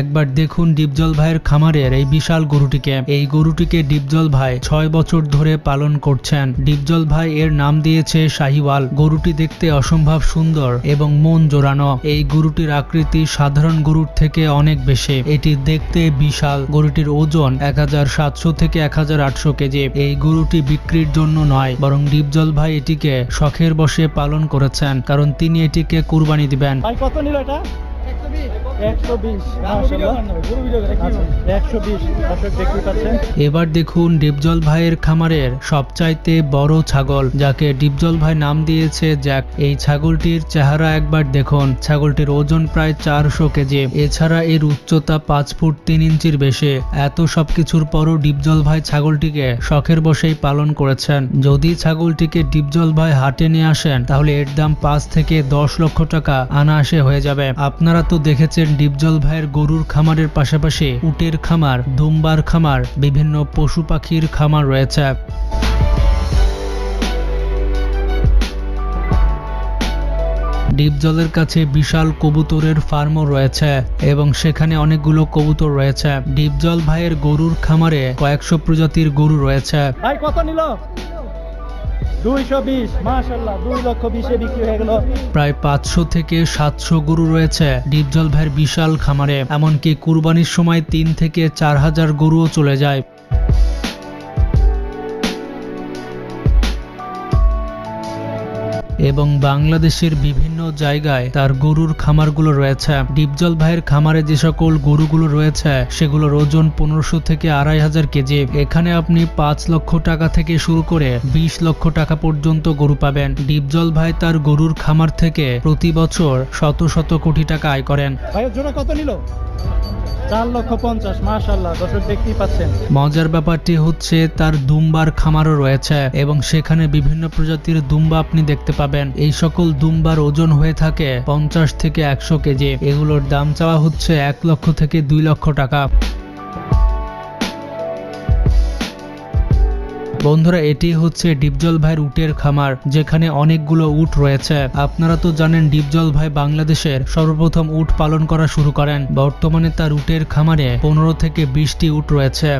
একবার দেখুন ডিপজল ভাইয়ের খামারের এই বিশাল গরুটিকে। এই গরুটিকে ডিপজল ভাই 6 বছর ধরে পালন করছেন। ডিপজল ভাই এর নাম দিয়েছে শাহিওয়াল। গরুটি দেখতে অসম্ভব সুন্দর এবং মন জোড়ানো। এই গরুটির আকৃতি সাধারণ গরুর থেকে অনেক বেশি। এটি দেখতে বিশাল। গরুটির ওজন 1700 থেকে 1800 কেজি। এই গরুটি বিক্রির জন্য নয়, বরং ডিপজল ভাই এটিকে শখের বশে পালন করেছেন, কারণ তিনি এটিকে কুরবানি দিবেন। ভাই কত নিল এটা? 120। এবার দেখুন ডিপজল ভাইয়ের খামারের সবচাইতে বড় ছাগল, যাকে ডিপজল ভাই নাম দিয়েছে জ্যাক। এই ছাগলটির চেহারা একবার দেখুন। ছাগলটির ওজন প্রায় 400 কেজি। এছাড়া এর উচ্চতা 5 ফুট 3 ইঞ্চির বেশি। এত সবকিছুর পরও ডিপজল ভাই ছাগলটিকে শখের বশেই পালন করেছেন। যদি ছাগলটিকে ডিপজল ভাই হাটে নিয়ে আসেন, তাহলে এর দাম 5 থেকে 10 লক্ষ টাকা অনায়াসে হয়ে যাবে। আপনারা তো দেখেছেন ডিপজল ভাইয়ের গরুর খামারের পাশাপাশি উটের খামার, দুম্বার খামার, বিভিন্ন পশু পাখির খামার রয়েছে। ডিপজলের কাছে বিশাল কবুতরের ফার্মও রয়েছে এবং সেখানে অনেকগুলো কবুতর রয়েছে। ডিপজল ভাইয়ের গরুর খামারে কয়েকশো প্রজাতির গরু রয়েছে। ভাই কত নিল? 220। মাশাআল্লাহ, 2,20,000 বিক্রি হয়ে গেল। প্রায় 500 থেকে 700 গরু রয়েছে ডিপজল ভাইয়ের বিশাল খামারে। এমনকি কুরবানির সময় 3 থেকে 4000 গরুও চলে যায়। এবং বাংলাদেশের বিভিন্ন জায়গায় তার গরুর খামারগুলো রয়েছে। ডিপজল ভাইয়ের খামারে যে সকল গরুগুলো রয়েছে সেগুলোর ওজন 1500 থেকে 2500 কেজি। এখানে আপনি 5 লক্ষ টাকা থেকে শুরু করে 20 লক্ষ টাকা পর্যন্ত গরু পাবেন। ডিপজল ভাই তার গরুর খামার থেকে প্রতি বছর শত শত কোটি টাকা আয় করেন। ভাইয়ের জন্য কত নিল? 4,50,000। মাশাআল্লাহ, দর্শক দেখতেই পাচ্ছেন। মজার ব্যাপারটি হচ্ছে তার দুম্বার খামারও রয়েছে এবং সেখানে বিভিন্ন প্রজাতির দুম্বা আপনি দেখতে পাবেন। এই সকল দুম্বার ওজন হয়ে থাকে 50 থেকে 100 কেজি। এগুলোর দাম চাওয়া হচ্ছে 1 লক্ষ থেকে 2 লক্ষ টাকা। বন্ধুরা, এটি হচ্ছে ডিপজল ভাইয়ের উটের খামার, যেখানে অনেকগুলো উট রয়েছে। আপনারা তো জানেন ডিপজল ভাই বাংলাদেশের সর্বপ্রথম উট পালন করা শুরু করেন। বর্তমানে তার উটের খামারে 15 থেকে 20টি উট রয়েছে।